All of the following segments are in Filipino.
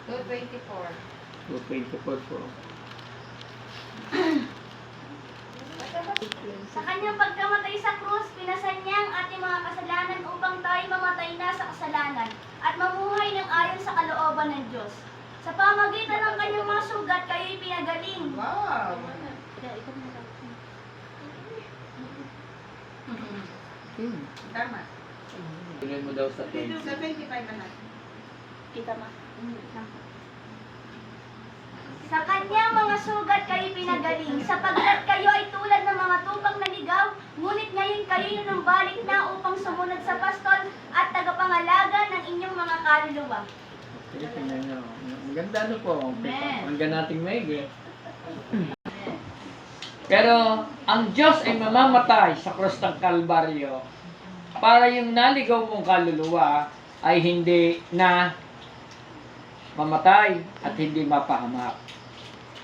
224. 224 po. Sa kanyang pagkamatay sa krus, pinasan niya ang ating mga kasalanan upang tayo mamatay na sa kasalanan at mamuhay ng ayon sa kalooban ng Diyos. Sa pamagitan ng kanyang mga sugat, kayo'y pinagaling. Wow! Tama. Tingnan mo daw sa 20. Sa 25 na natin. Kita ma. Sa kanyang mga sugat kayo pinagaling, sapagkat kayo ay tulad ng mga tupang naligaw, ngunit ngayon kayo nang balik na upang sumunod sa pastol at tagapangalaga ng inyong mga kaluluwa. Sige, tingnan nyo. Maganda ano po. Amen. Hanggang nating maigi. Pero, ang Diyos ay mamamatay sa krus ng Kalbaryo para yung naligaw mong kaluluwa ay hindi na mamatay at hindi mapahamak.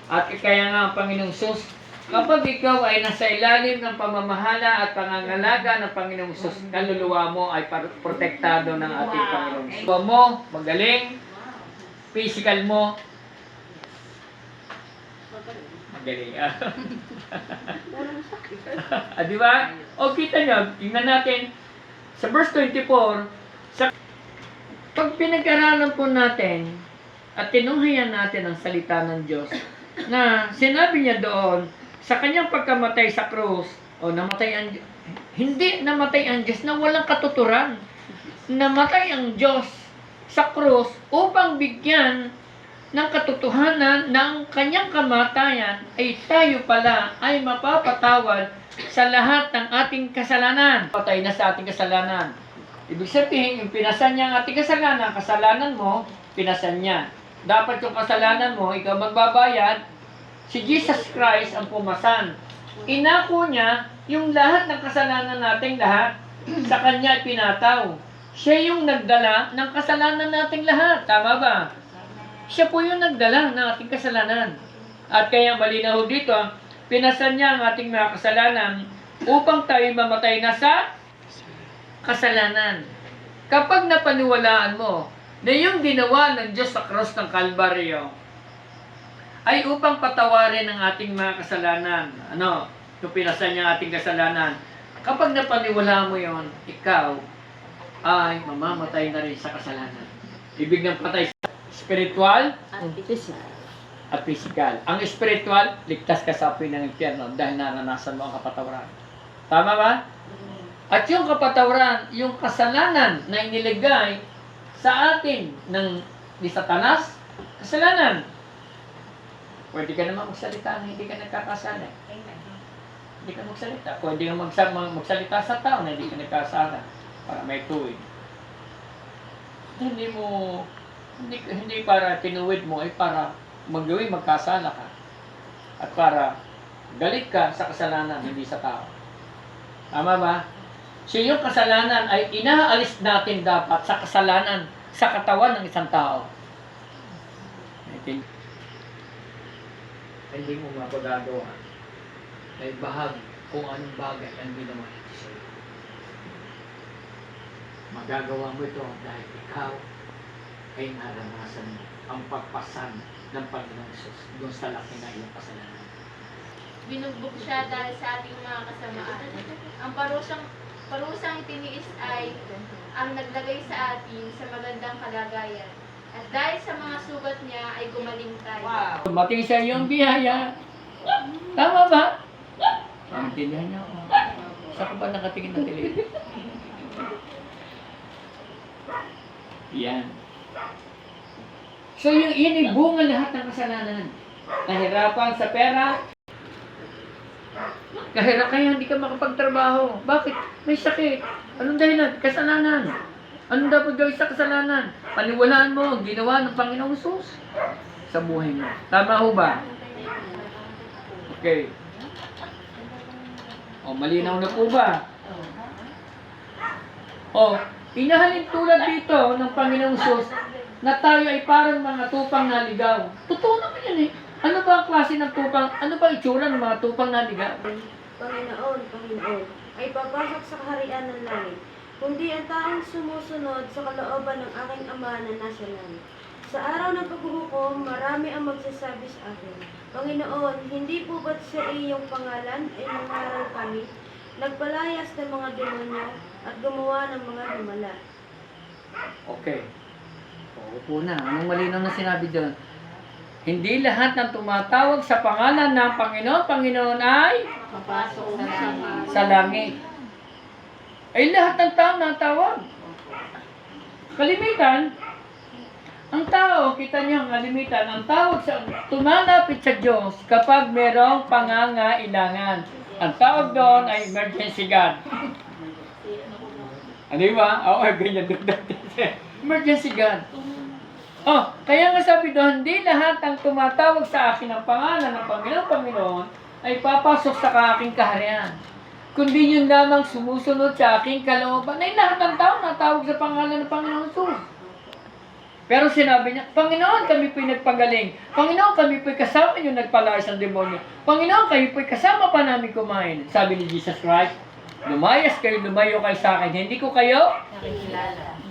At kaya nga ang Panginoong Sus, kapag ikaw ay nasa ilalim ng pamamahala at pangangalaga ng Panginoong Sus, kaluluwa mo ay protektado ng ating Panginoong Sus. Kaluluwa mo, magaling. Physical mo, magaling. Di ba? O kita nyo, tingnan natin. Sa verse 24, pag pinag-aralan po natin at tinunghayan natin ang salita ng Diyos, na sinabi niya doon, sa kanyang pagkamatay sa krus, hindi namatay ang Diyos na walang katuturan. Namatay ang Diyos sa krus upang bigyan ng katotohanan ng kanyang kamatayan ay tayo pala ay mapapatawad sa lahat ng ating kasalanan. Patay na sa ating kasalanan. Ibig sabihin, yung pinasan niya ang ating kasalanan mo, pinasan niya. Dapat yung kasalanan mo, ikaw magbabayad, si Jesus Christ ang pumasan. Inako niya yung lahat ng kasalanan nating lahat, sa kanya pinataw. Siya yung nagdala ng kasalanan nating lahat. Tama ba? Siya po yung nagdala ng ating kasalanan. At kaya malinaw dito, pinasan niya ang ating mga kasalanan upang tayo mamatay na sa kasalanan. Kapag napaniwalaan mo na yung ginawa ng Diyos sa krus ng Kalbaryo ay upang patawarin ang ating mga kasalanan. Yung pinasan niya ang ating kasalanan. Kapag napaniwalaan mo yon, ikaw ay mamamatay na rin sa kasalanan. Ibig ng patay sa spiritual at physical. Ang spiritual, ligtas ka sa apoy ng impyerno dahil naranasan mo ang kapatawaran. Tama ba? At yung kapatawaran, yung kasalanan na iniligay sa atin ni Satanas, kasalanan. Pwede ka naman magsalita na hindi ka nagkakasala. Hindi ka magsalita. Pwede ka magsalita sa tao na hindi ka nagkasala para may tuwid. Hindi para tinuwid mo, ay para magawin magkasala ka. At para galit ka sa kasalanan, hindi sa tao. Tama ba? So yung kasalanan ay inaalis natin dapat sa kasalanan, sa katawan ng isang tao. Hindi mo mapagagawa ay bahagi kung anong bagay ang ginawa sa'yo. Magagawa mo ito dahil ikaw ay naranasan mo ang pagpasan ng Panginoong Sus doon sa laki na iyong kasalanan. Binugbog siya dahil sa ating mga kasamaan. Ang parusang itiniis ay ang naglagay sa atin sa magandang kalagayan. At dahil sa mga sugat niya ay gumaling tayo. Wow! Dumating sa iyong biyaya. Tama ba? Maintindihan niyo ako. Saan ka ba nakatingin na tili? Yan. So yung inibunga lahat ng kasalanan. Nahirapan sa pera. Kaya hindi ka makapagtrabaho. Bakit? May sakit. Anong dahilan? Kasalanan. Anong dapat gawin sa kasalanan? Paniwalaan mo ang ginawa ng Panginoong Sus sa buhay mo. Tama ho ba? Okay. Malinaw na po ba? Inahalin tulad dito ng Panginoong Sus na tayo ay parang mga tupang naligaw. Totoo naman yan eh. Ano ba ang klase ng tupang, ano ba itsura ng mga tupang naligaw? Panginoon, ay papasok sa kaharian ng langit, kundi ang taong sumusunod sa kalooban ng aking Ama na nasa langit. Sa araw ng paghuhukom, marami ang magsasabi sa akin, Panginoon, hindi po ba't sa iyong pangalan ay nangaral kami, nagpalayas ng mga demonyo at gumawa ng mga himala? Okay. Upo na. Anong malinaw na sinabi doon? Hindi lahat ng tumatawag sa pangalan ng Panginoon ay Papasok sa langit. Ay lahat ng tao natawag. Kalimitan, ang tao, kita niyo ang kalimitan, ang tawag sa, tumalapit sa Diyos kapag merong pangangailangan. Ang tawag doon ay emergency God. Ano ba? Oo, ganyan doon dati. Emergency God. Oh, kaya nga sabi doon, hindi lahat ng tumatawag sa akin ng pangalan ng Panginoon ay papasok sa aking kaharian. Kundi yun lamang sumusunod sa aking kalooban. Ay lahat ng tao natawag sa pangalan ng Panginoon Jesus. Pero sinabi niya, Panginoon, kami po'y nagpagaling. Panginoon, kami po'y kasama niyo nagpalayas ng demonyo. Panginoon, kayo po'y kasama pa namin kumain. Sabi ni Jesus Christ, lumayas kayo, lumayo kayo sa akin. Hindi ko kayo Nakikilala.